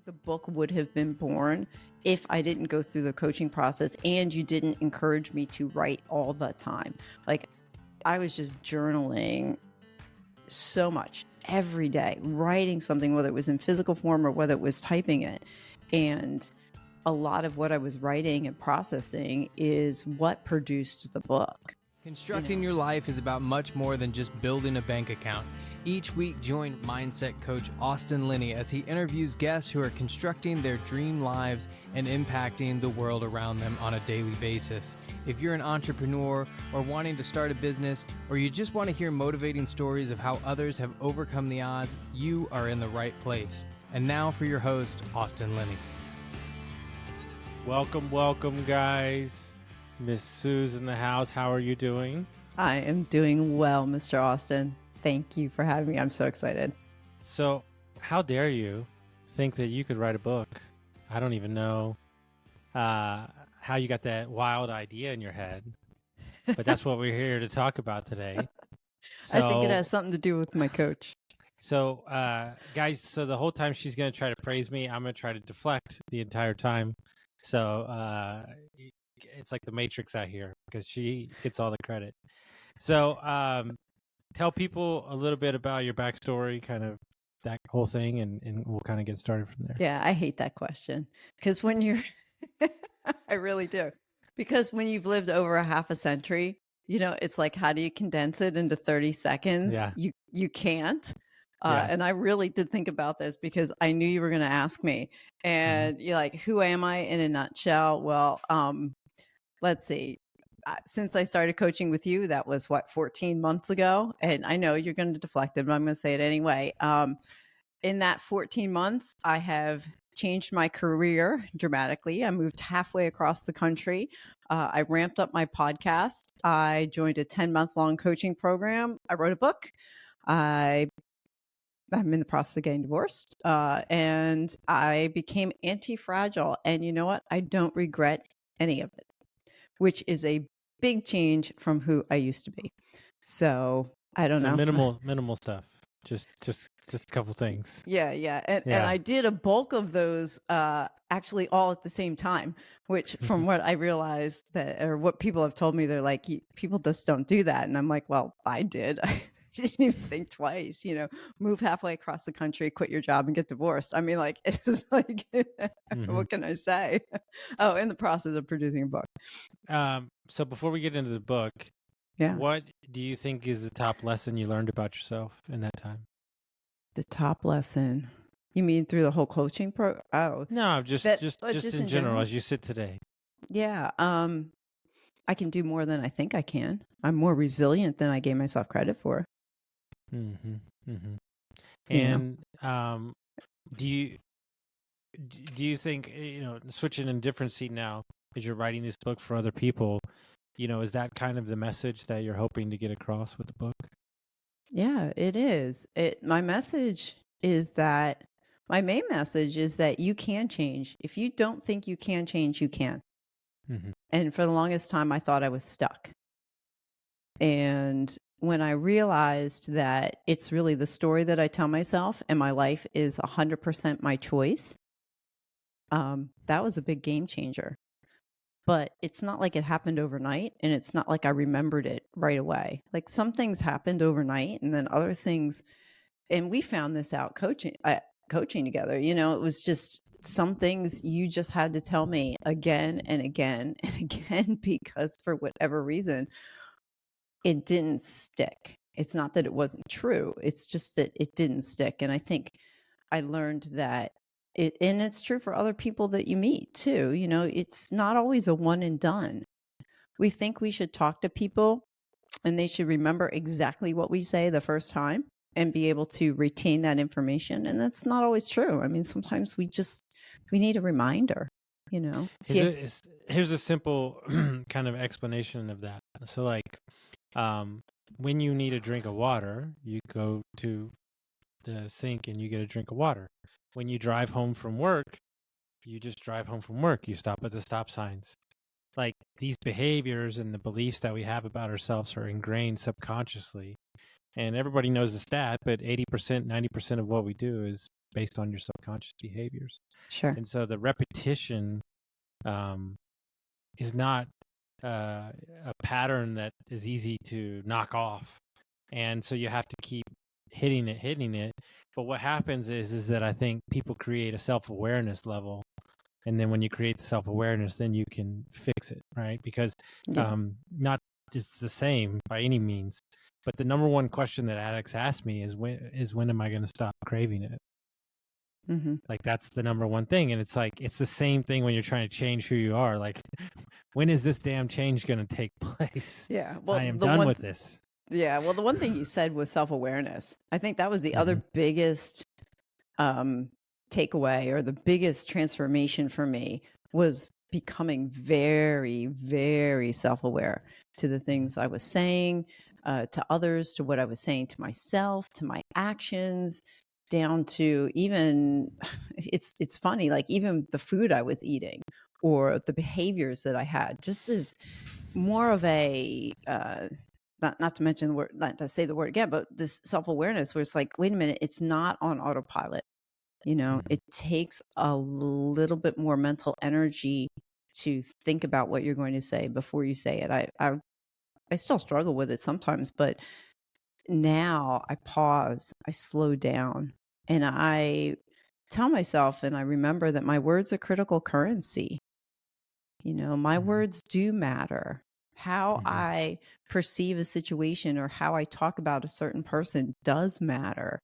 the book would have been born if I didn't go through the coaching process and you didn't encourage me to write all the time. Like, I was just journaling so much every day, writing something, whether it was in physical form or whether it was typing it. And a lot of what I was writing and processing is what produced the book. Constructing your life is about much more than just building a bank account. Each week, join mindset coach Austin Linney as he interviews guests who are constructing their dream lives and impacting the world around them on a daily basis. If you're an entrepreneur or wanting to start a business, or you just want to hear motivating stories of how others have overcome the odds, you are in the right place. And now for your host, Austin Linney. Welcome, guys. Miss Sue's in the house. How are you doing? I am doing well, Mr. Austin. Thank you for having me. I'm so excited. So, how dare you think that you could write a book? I don't even know how you got that wild idea in your head, but that's what we're here to talk about today. So, I think it has something to do with my coach. So, guys, so the whole time she's going to try to praise me, I'm going to try to deflect the entire time. So, it's like the Matrix out here because she gets all the credit. So, tell people a little bit about your backstory, kind of that whole thing, and we'll kind of get started from there. Yeah, I hate that question because when you're, I really do, because when you've lived over a half a century, you know, it's like, how do you condense it into 30 seconds? Yeah. You can't. Yeah. And I really did think about this because I knew you were going to ask me. And you're like, who am I in a nutshell? Well, let's see. Since I started coaching with you, that was 14 months ago. And I know you're going to deflect it, but I'm going to say it anyway. In that 14 months, I have changed my career dramatically. I moved halfway across the country. I ramped up my podcast. I joined a 10-month-long coaching program. I wrote a book. I'm in the process of getting divorced. And I became anti-fragile. And you know what? I don't regret any of it, which is a big change from who I used to be. So I don't know. Minimal stuff. Just a couple things. Yeah. And I did a bulk of those actually all at the same time, which from what I realized that, or what people have told me, they're like, people just don't do that. And I'm like, well, I did. I didn't even think twice, move halfway across the country, quit your job and get divorced. I mean, like, it's like, what can I say? Oh, in the process of producing a book. So before we get into the book, what do you think is the top lesson you learned about yourself in that time? The top lesson? You mean through the whole coaching program? Oh, no, just in general, as you sit today. Yeah. I can do more than I think I can. I'm more resilient than I gave myself credit for. And do you think, switching in a different seat now, as you're writing this book for other people, is that kind of the message that you're hoping to get across with the book? Yeah, it is. My main message is that you can change. If you don't think you can change, you can. And for the longest time, I thought I was stuck. And when I realized that it's really the story that I tell myself and my life is 100% my choice, that was a big game changer. But it's not like it happened overnight, and it's not like I remembered it right away. Like, some things happened overnight, and then other things, and we found this out coaching together. It was just some things you just had to tell me again and again and again, because for whatever reason, it didn't stick. It's not that it wasn't true. It's just that it didn't stick. And I think I learned that and it's true for other people that you meet too. It's not always a one and done. We think we should talk to people and they should remember exactly what we say the first time and be able to retain that information. And that's not always true. I mean, sometimes we need a reminder, Here's a simple kind of explanation of that. So like, when you need a drink of water, you go to the sink and you get a drink of water. When you drive home from work, you just drive home from work. You stop at the stop signs. Like, these behaviors and the beliefs that we have about ourselves are ingrained subconsciously. And everybody knows the stat, but 80%, 90% of what we do is based on your subconscious behaviors. Sure. And so the repetition is not a pattern that is easy to knock off. And so you have to keep hitting it. But what happens is that I think people create a self-awareness level. And then when you create the self-awareness, then you can fix it, right? Because not it's the same by any means. But the number one question that addicts ask me is when am I going to stop craving it? Mm-hmm. Like that's the number one thing. And it's like, it's the same thing when you're trying to change who you are. Like, when is this damn change going to take place? Yeah. Well, I am done with this. Yeah. Well, the one thing you said was self-awareness. I think that was the other biggest takeaway, or the biggest transformation for me, was becoming very, very self-aware to the things I was saying, to others, to what I was saying to myself, to my actions, down to even it's funny, like even the food I was eating or the behaviors that I had, just as more of a not to mention the word, not to say the word again, but this self-awareness where it's like, wait a minute, it's not on autopilot. It takes a little bit more mental energy to think about what you're going to say before you say it. I still struggle with it sometimes, but now I pause, I slow down, and I tell myself, and I remember that my words are critical currency. My words do matter. How I perceive a situation or how I talk about a certain person does matter.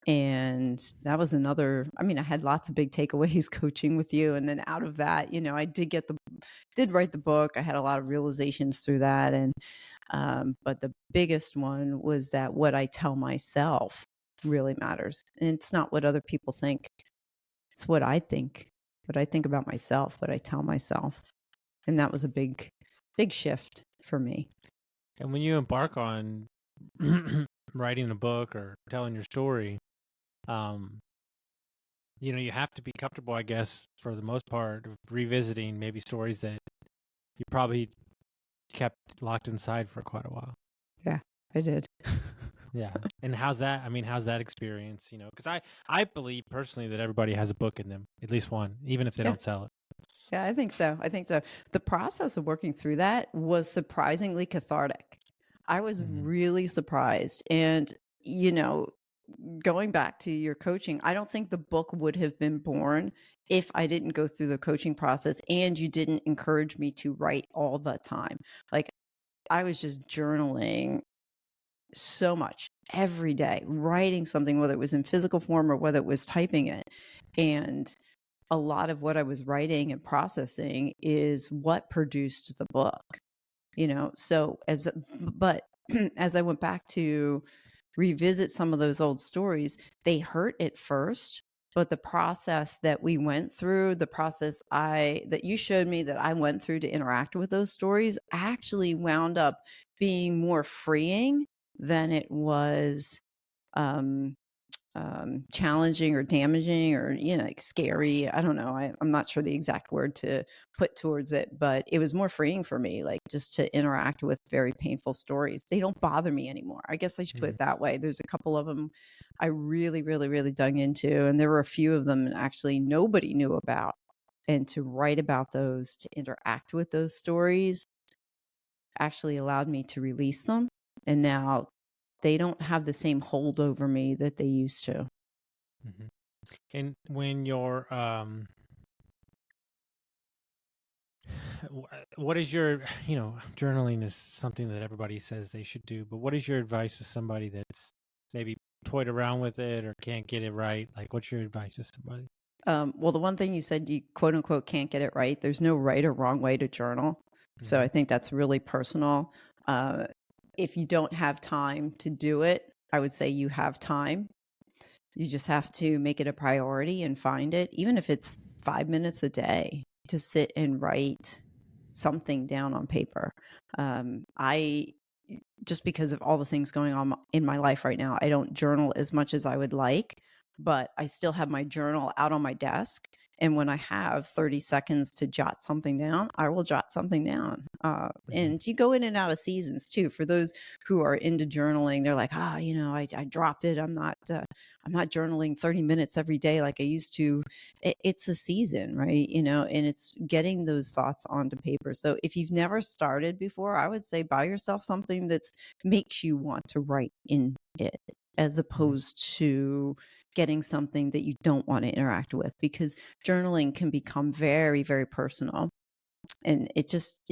And that was another, I mean, I had lots of big takeaways coaching with you. And then out of that, I did write the book. I had a lot of realizations through that. And, but the biggest one was that what I tell myself really matters. And it's not what other people think. It's what I think about myself, what I tell myself. And that was a big, big shift for me. And when you embark on writing a book or telling your story, you have to be comfortable, I guess, for the most part, of revisiting maybe stories that you probably kept locked inside for quite a while. Yeah, I did. Yeah. And how's that? I mean, how's that experience? Because I believe personally that everybody has a book in them, at least one, even if they don't sell it. Yeah, I think so. The process of working through that was surprisingly cathartic. I was really surprised. And, going back to your coaching, I don't think the book would have been born if I didn't go through the coaching process and you didn't encourage me to write all the time. Like, I was just journaling so much every day, writing something, whether it was in physical form or whether it was typing it. And a lot of what I was writing and processing is what produced the book, so but as I went back to revisit some of those old stories, they hurt at first, but the process that we went through, the process that you showed me that I went through to interact with those stories, actually wound up being more freeing than it was challenging or damaging or like scary. I don't know, I'm not sure the exact word to put towards it, but it was more freeing for me, like just to interact with very painful stories. They don't bother me anymore, I guess I should put it that way. There's a couple of them I really, really, really dug into, and there were a few of them actually nobody knew about, and to write about those, to interact with those stories, actually allowed me to release them. And now they don't have the same hold over me that they used to. And when you're, what is your, journaling is something that everybody says they should do, but what is your advice to somebody that's maybe toyed around with it or can't get it right? Like, what's your advice to somebody? Well, the one thing you said, you quote unquote can't get it right. There's no right or wrong way to journal. So I think that's really personal. If you don't have time to do it, I would say you have time. You just have to make it a priority and find it, even if it's 5 minutes a day, to sit and write something down on paper. I just because of all the things going on in my life right now, I don't journal as much as I would like, but I still have my journal out on my desk. And when I have 30 seconds to jot something down, I will jot something down. And you go in and out of seasons too. For those who are into journaling, they're like, I dropped it. I'm not journaling 30 minutes every day like I used to. It's a season, right? And it's getting those thoughts onto paper. So if you've never started before, I would say buy yourself something that makes you want to write in it, as opposed to getting something that you don't want to interact with, because journaling can become very, very personal. And it just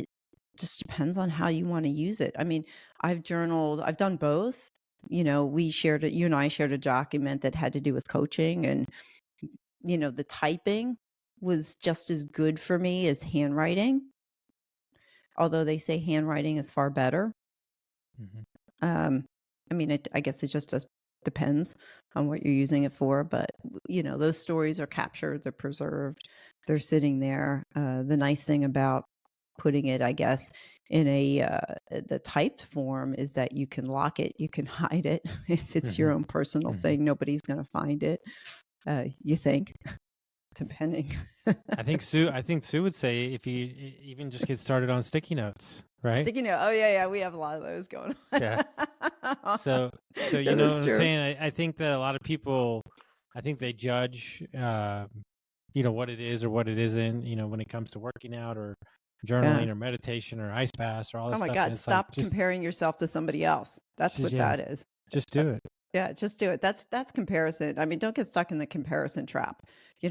depends on how you want to use it. I mean, I've done both. You and I shared a document that had to do with coaching, and, the typing was just as good for me as handwriting, although they say handwriting is far better. Um, I mean, I guess it just depends on what you're using it for, but those stories are captured, they're preserved, they're sitting there. The nice thing about putting it, I guess, in the typed form is that you can lock it, you can hide it. If it's your own personal thing, nobody's going to find it. You think, depending. I think Sue would say if you even just get started on sticky notes, right? Sticky note. Oh yeah, we have a lot of those going on. Yeah. So you know what I'm saying? I think that a lot of people, I think they judge, what it is or what it isn't, when it comes to working out or journaling or meditation or ice baths or all this stuff. Oh my God, stop comparing yourself to somebody else. That's what that is. Just do it. Yeah, just do it. That's comparison. I mean, don't get stuck in the comparison trap.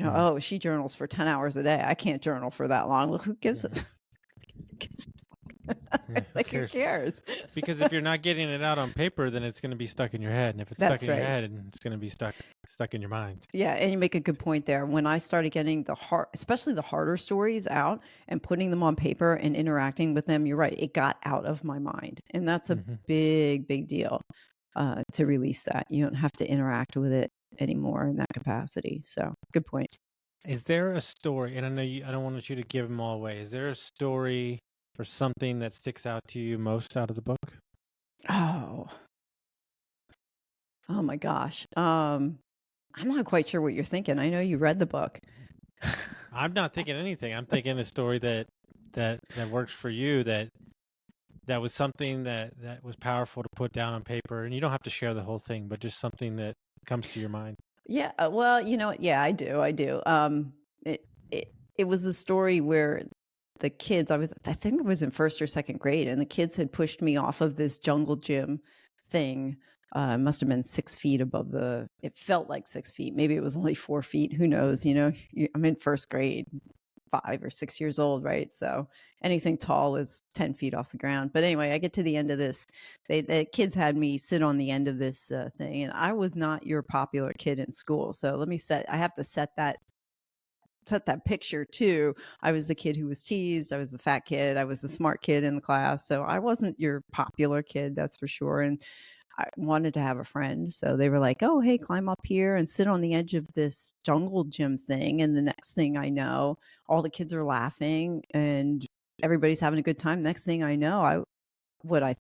Oh, she journals for 10 hours a day. I can't journal for that long. Well, who gives it? Like, who cares? Because if you're not getting it out on paper, then it's going to be stuck in your head. And if it's stuck in your head, it's going to be stuck in your mind. Yeah, and you make a good point there. When I started getting especially the harder stories out and putting them on paper and interacting with them, you're right, it got out of my mind. And that's a big, big deal. To release that. You don't have to interact with it anymore in that capacity. So good point. Is there a story, and I know I don't want you to give them all away. Is there a story or something that sticks out to you most out of the book? Oh my gosh. I'm not quite sure what you're thinking. I know you read the book. I'm not thinking anything. I'm thinking a story that works for you, that was something that was powerful to put down on paper. And you don't have to share the whole thing, but just something that comes to your mind. Yeah. Well, yeah, I do. It was a story where the kids, I think it was in first or second grade, and the kids had pushed me off of this jungle gym thing. It must have been 6 feet above it felt like 6 feet. Maybe it was only 4 feet. Who knows? I'm in first grade. 5 or 6 years old, right? So anything tall is 10 feet off the ground. But anyway, I get to the end of this. The kids had me sit on the end of this thing, and I was not your popular kid in school. So I have to set that picture too. I was the kid who was teased. I was the fat kid. I was the smart kid in the class. So I wasn't your popular kid, that's for sure. And I wanted to have a friend. So they were like, oh, hey, climb up here and sit on the edge of this jungle gym thing. And the next thing I know, all the kids are laughing and everybody's having a good time. Next thing I know, what I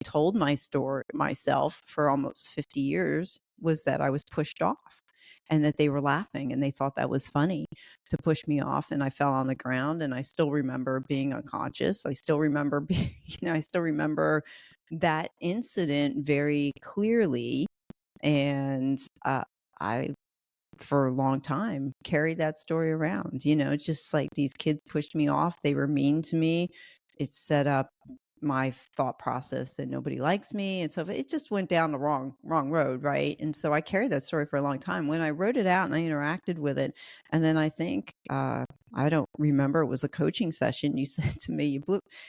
told myself for almost 50 years was that I was pushed off and that they were laughing and they thought that was funny to push me off. And I fell on the ground, and I still remember being unconscious. I still remember that incident very clearly. And I, for a long time, carried that story around. Just like these kids pushed me off. They were mean to me. It set up my thought process that nobody likes me. And so it just went down the wrong road, right? And so I carried that story for a long time. When I wrote it out and I interacted with it, and then I think, I don't remember, it was a coaching session. You said to me,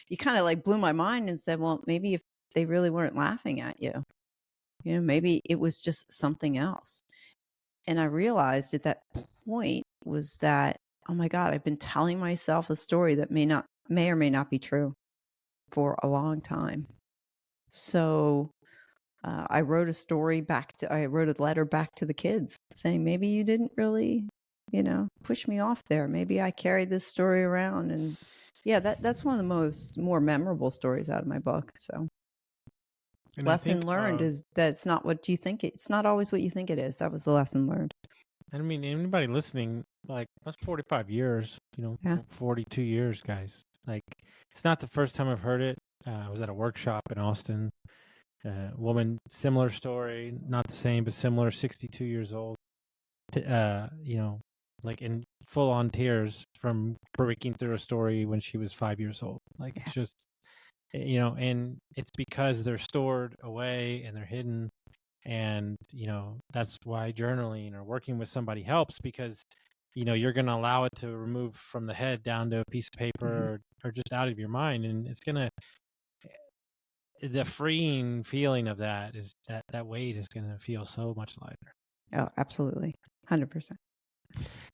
you kind of like blew my mind and said, well, maybe if they really weren't laughing at you, maybe it was just something else. And I realized at that point was that, oh my God, I've been telling myself a story that may or may not be true for a long time. So I wrote a letter back to the kids saying, maybe you didn't really, push me off there. Maybe I carried this story around. And yeah, that's one of the more memorable stories out of my book. So lesson learned is that it's not what you think. It's not always what you think it is. That was the lesson learned. I mean, anybody listening, like, that's 45 years, Yeah. 42 years, guys. Like, it's not the first time I've heard it. I was at a workshop in Austin. Woman, similar story, not the same, but similar, 62 years old. Like in full on tears from breaking through a story when she was 5 years old. Like, it's just, and it's because they're stored away and they're hidden. And, that's why journaling or working with somebody helps, because, you're going to allow it to remove from the head down to a piece of paper, or just out of your mind. And it's going to, the freeing feeling of that is that weight is going to feel so much lighter. Oh, absolutely. 100%.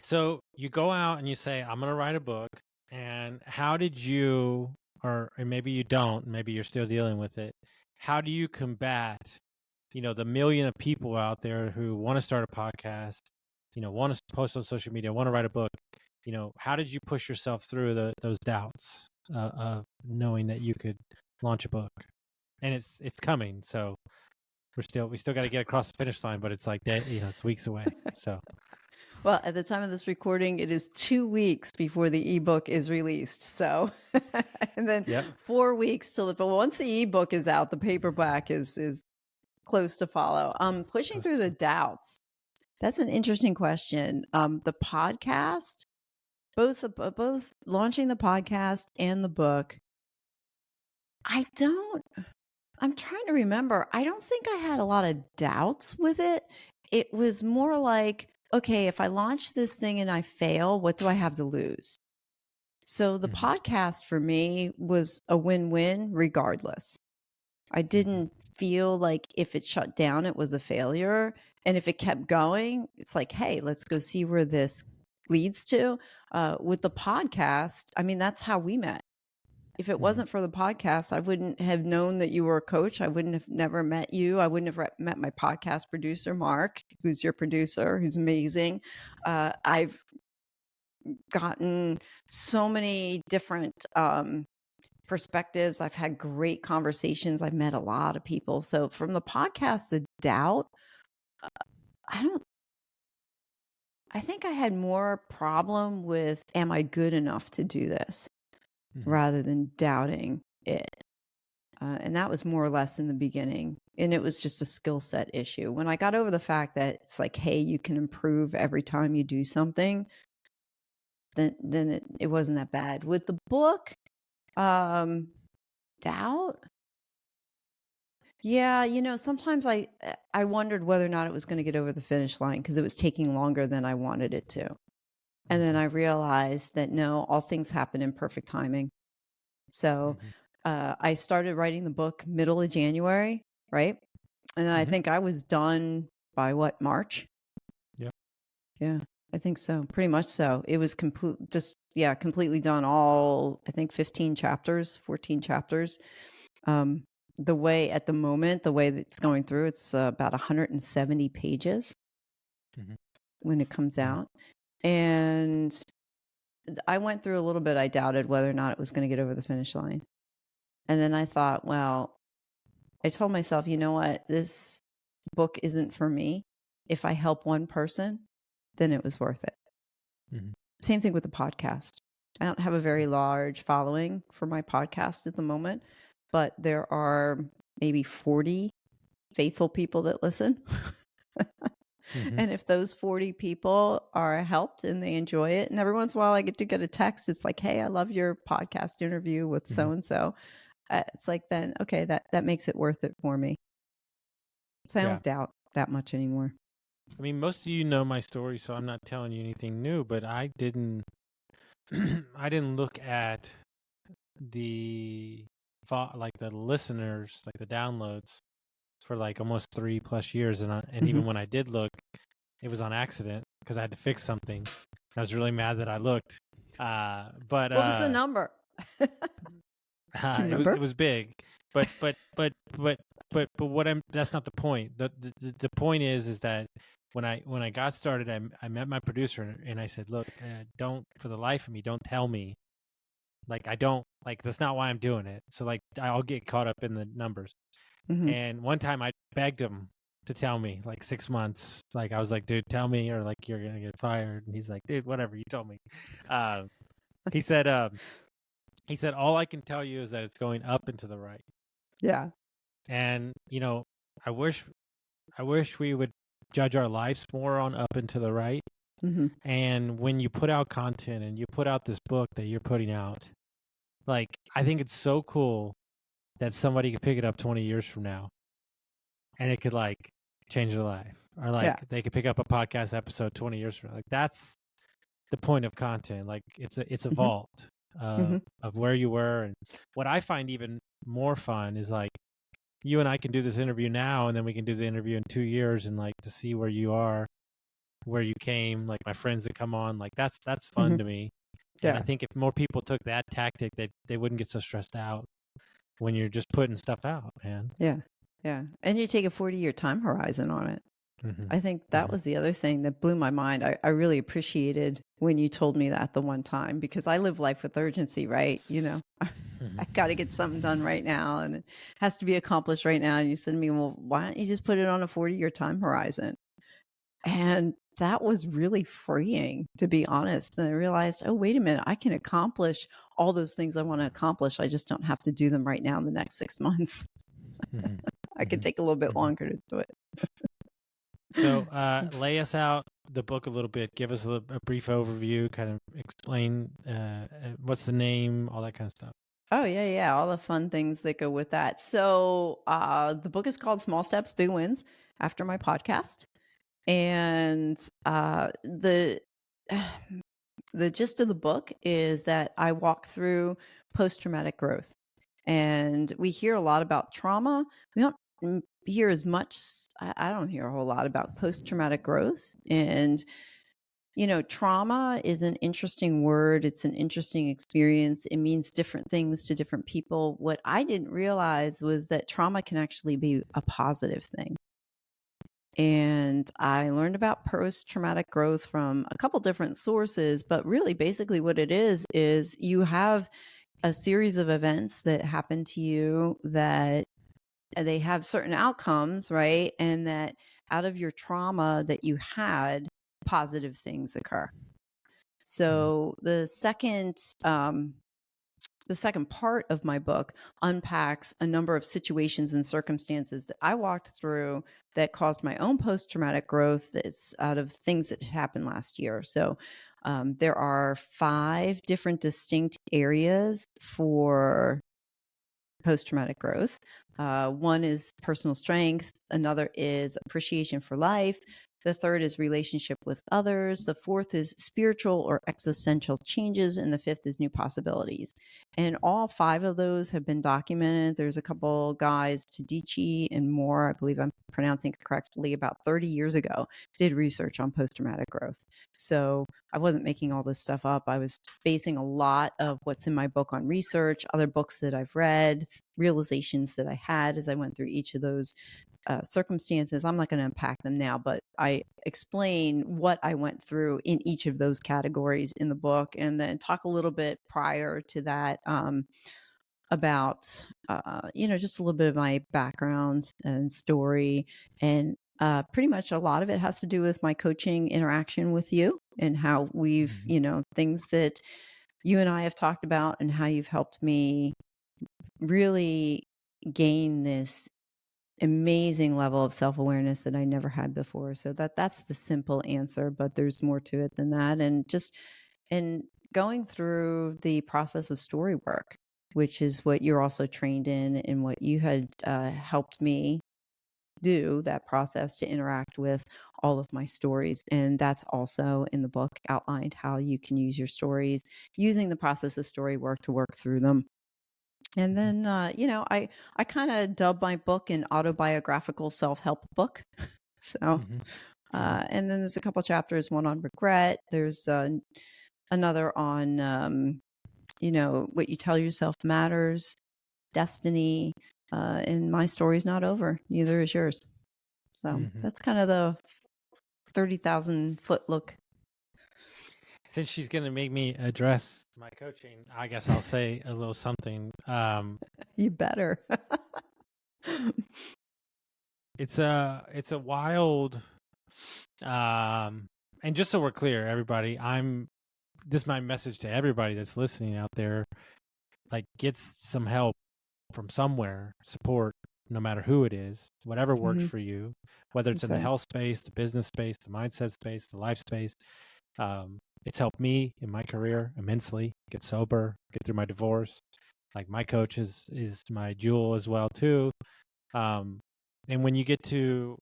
So you go out and you say, I'm going to write a book. And how did you, or maybe you don't, maybe you're still dealing with it. How do you combat, the million of people out there who want to start a podcast, want to post on social media, want to write a book? How did you push yourself through those doubts of knowing that you could launch a book? And it's coming. So we still got to get across the finish line, but it's like that, it's weeks away. So. Well, at the time of this recording, it is 2 weeks before the ebook is released. So, and then 4 weeks till but once the ebook is out, the paperback is close to follow. Pushing through the doubts. That's an interesting question. The podcast, both launching the podcast and the book. I'm trying to remember. I don't think I had a lot of doubts with it. It was more like, okay, if I launch this thing and I fail, what do I have to lose? So the podcast for me was a win-win regardless. I didn't feel like if it shut down, it was a failure. And if it kept going, it's like, hey, let's go see where this leads to. With the podcast, I mean, that's how we met. If it wasn't for the podcast, I wouldn't have known that you were a coach. I wouldn't have never met you. I wouldn't have met my podcast producer, Mark, who's your producer, who's amazing. I've gotten so many different perspectives. I've had great conversations. I've met a lot of people. So from the podcast, the doubt, I think I had more problem with, am I good enough to do this, rather than doubting it. And that was more or less in the beginning. And it was just a skill set issue. When I got over the fact that it's like, hey, you can improve every time you do something, then it wasn't that bad. With the book, doubt. Yeah, sometimes I wondered whether or not it was going to get over the finish line because it was taking longer than I wanted it to. And then I realized that no, all things happen in perfect timing. So I started writing the book middle of January, right? And I think I was done by March? Yeah, I think so. Pretty much so. It was completely done. All, I think 14 chapters. The way at the moment, the way that it's going through, it's about 170 pages when it comes out. And I went through a little bit. I doubted whether or not it was going to get over the finish line. And then I thought, well, I told myself, you know what? This book isn't for me. If I help one person, then it was worth it. Same thing with the podcast. I don't have a very large following for my podcast at the moment, but there are maybe 40 faithful people that listen. And if those 40 people are helped and they enjoy it, and every once in a while I get to get a text, it's like, hey, I love your podcast interview with so-and-so. It's like, then, okay, that makes it worth it for me. So I don't doubt that much anymore. I mean, most of you know my story, so I'm not telling you anything new, but I didn't look at the listeners, like the downloads, for like almost 3+ years. And even when I did look, it was on accident because I had to fix something. I was really mad that I looked. But what was the number? Do you remember? It was big, but that's not the point. The point is that when I got started, I met my producer and I said, look, don't, for the life of me, don't tell me, like, I don't, like, that's not why I'm doing it. So like, I'll get caught up in the numbers. And one time I begged him, to tell me, like 6 months. Like I was like, dude, tell me, or like you're gonna get fired. And he's like, dude, whatever, you told me. Uh, he said, all I can tell you is that it's going up and to the right. Yeah. And I wish we would judge our lives more on up and to the right. Mm-hmm. And when you put out content and you put out this book that you're putting out, like I think it's so cool that somebody could pick it up 20 years from now and it could like change their life, or like they could pick up a podcast episode 20 years from now. Like that's the point of content. Like it's a Mm-hmm. vault Mm-hmm. of where you were. And what I find even more fun is like you and I can do this interview now, and then we can do the interview in 2 years, and like to see where you are, where you came, like my friends that come on, like that's fun Mm-hmm. to me. And I Yeah. think if more people took that tactic, they wouldn't get so stressed out when you're just putting stuff out, man. Yeah. Yeah. And you take a 40-year time horizon on it. Mm-hmm. I think that was the other thing that blew my mind. I really appreciated when you told me that the one time, because I live life with urgency, right? I got to get something done right now and it has to be accomplished right now. And you said to me, well, why don't you just put it on a 40-year time horizon? And that was really freeing, to be honest. And I realized, oh, wait a minute, I can accomplish all those things I want to accomplish. I just don't have to do them right now in the next 6 months. I could take a little bit longer to do it. So lay us out the book a little bit. Give us a brief overview, kind of explain what's the name, all that kind of stuff. Oh, yeah. All the fun things that go with that. So the book is called Small Steps, Big Wins, after my podcast. And the gist of the book is that I walk through post-traumatic growth. And we hear a lot about trauma. We don't hear as much, I don't hear a whole lot about post-traumatic growth. And trauma is an interesting word. It's an interesting experience. It means different things to different people. What I didn't realize was that trauma can actually be a positive thing. And I learned about post-traumatic growth from a couple different sources, but really basically what it is you have a series of events that happen to you that they have certain outcomes, right? And that out of your trauma that you had, positive things occur. So the second part of my book unpacks a number of situations and circumstances that I walked through that caused my own post-traumatic growth that's out of things that happened last year. So there are 5 different distinct areas for post-traumatic growth. One is personal strength. Another is appreciation for life. The third is relationship with others. The fourth is spiritual or existential changes. And the fifth is new possibilities. And all 5 of those have been documented. There's a couple guys, Tadici and Moore, I believe I'm pronouncing it correctly, about 30 years ago, did research on post-traumatic growth. So I wasn't making all this stuff up. I was basing a lot of what's in my book on research, other books that I've read, realizations that I had as I went through each of those circumstances. I'm not going to unpack them now, but I explain what I went through in each of those categories in the book, and then talk a little bit prior to that about, just a little bit of my background and story. And pretty much a lot of it has to do with my coaching interaction with you and how we've, things that you and I have talked about and how you've helped me really gain this amazing level of self-awareness that I never had before. So that's the simple answer, but there's more to it than that. And just in going through the process of story work, which is what you're also trained in and what you had helped me do, that process to interact with all of my stories. And that's also in the book outlined how you can use your stories using the process of story work to work through them. And then, I kind of dub my book an autobiographical self-help book. So, and then there's a couple chapters, one on regret. There's another on, what you tell yourself matters, destiny, and my story's not over. Neither is yours. So that's kind of the 30,000 foot look. Since she's going to make me address my coaching, I guess I'll say a little something. You better. it's a wild, and just so we're clear, everybody, this is my message to everybody that's listening out there, like, get some help from somewhere, support, no matter who it is, whatever works for you, whether it's in the health space, the business space, the mindset space, the life space. It's helped me in my career immensely, get sober, get through my divorce. Like, my coach is my jewel as well too. And when you get to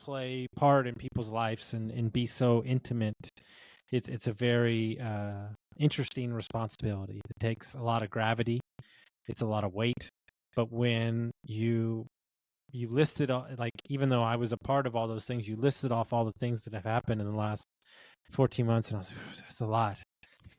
play part in people's lives and be so intimate, it's a very interesting responsibility. It takes a lot of gravity. It's a lot of weight. But when you listed, like, even though I was a part of all those things, you listed off all the things that have happened in the last 14 months, and I was like, that's a lot.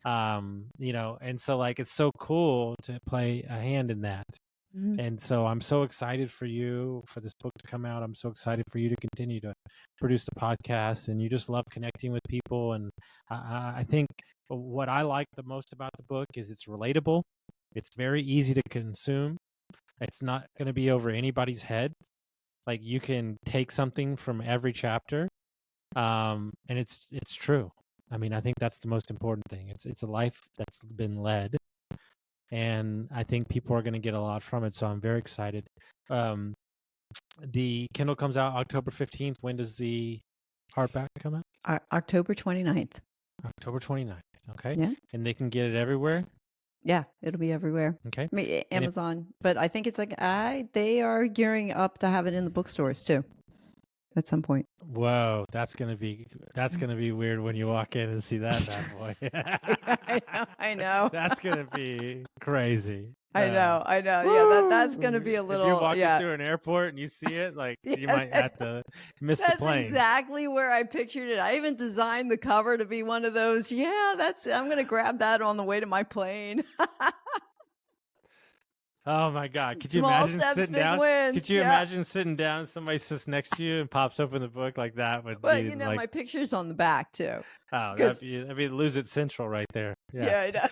And so, like, it's so cool to play a hand in that. And so I'm so excited for you, for this book to come out. I'm so excited for you to continue to produce the podcast, and you just love connecting with people. And I think what I like the most about the book is it's relatable. It's very easy to consume. It's not going to be over anybody's head. Like, you can take something from every chapter, and it's true. I mean, I think that's the most important thing. It's a life that's been led, and I think people are going to get a lot from it. So I'm very excited. The Kindle comes out October 15th. When does the hardback come out? October 29th. October 29th. Okay. Yeah. And they can get it everywhere? Yeah, it'll be everywhere. Okay. I mean, Amazon, but I think it's like they are gearing up to have it in the bookstores too at some point. Whoa, that's gonna be weird when you walk in and see that bad boy. I know. That's gonna be crazy. I know. Yeah, that's gonna be a little. If you're walking through an airport and you see it, like, you might have to miss the plane. That's exactly where I pictured it. I even designed the cover to be one of those. Yeah, I'm gonna grab that on the way to my plane. Oh my God! Could you Small imagine steps, sitting big down? wins. Could you imagine sitting down? Somebody sits next to you and pops open the book like that. But you know, like, my picture's on the back too. Oh, that'd be Lose It Central right there. Yeah, I know.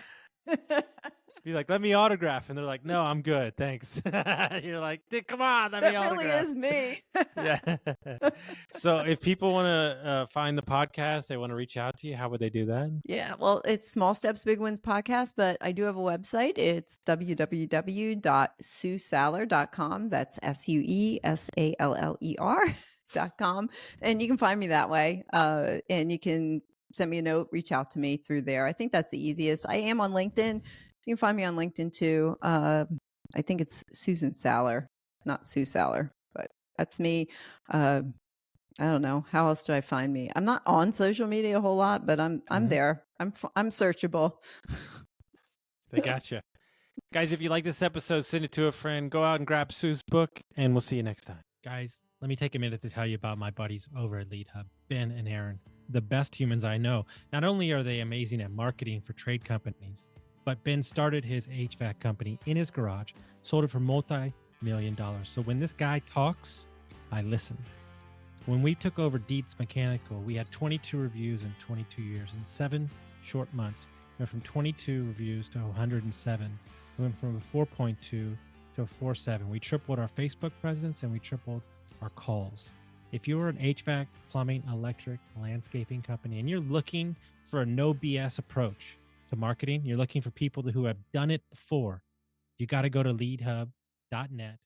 Be like, let me autograph, and they're like, no, I'm good, thanks. You're like, dude, come on, let me autograph. That really is me. Yeah. So if people want to find the podcast, they want to reach out to you, how would they do that? Yeah, well, it's Small Steps, Big Wins podcast, but I do have a website. It's www.suesaller.com. That's SUESALLER.com. And you can find me that way. And you can send me a note, reach out to me through there. I think that's the easiest. I am on LinkedIn. You can find me on LinkedIn too. I think it's Susan Saller, not Sue Saller, but that's me. I don't know. How else do I find me? I'm not on social media a whole lot, but I'm there. I'm searchable. They gotcha. Guys, if you like this episode, send it to a friend. Go out and grab Sue's book, and we'll see you next time. Guys, let me take a minute to tell you about my buddies over at Lead Hub, Ben and Aaron, the best humans I know. Not only are they amazing at marketing for trade companies, but Ben started his HVAC company in his garage, sold it for multi-million-dollars. So when this guy talks, I listen. When we took over Dietz Mechanical, we had 22 reviews in 22 years. In 7 short months, we went from 22 reviews to 107. We went from a 4.2 to a 4.7. We tripled our Facebook presence, and we tripled our calls. If you're an HVAC, plumbing, electric, landscaping company, and you're looking for a no BS approach to marketing, you're looking for people who have done it before, you got to go to leadhub.net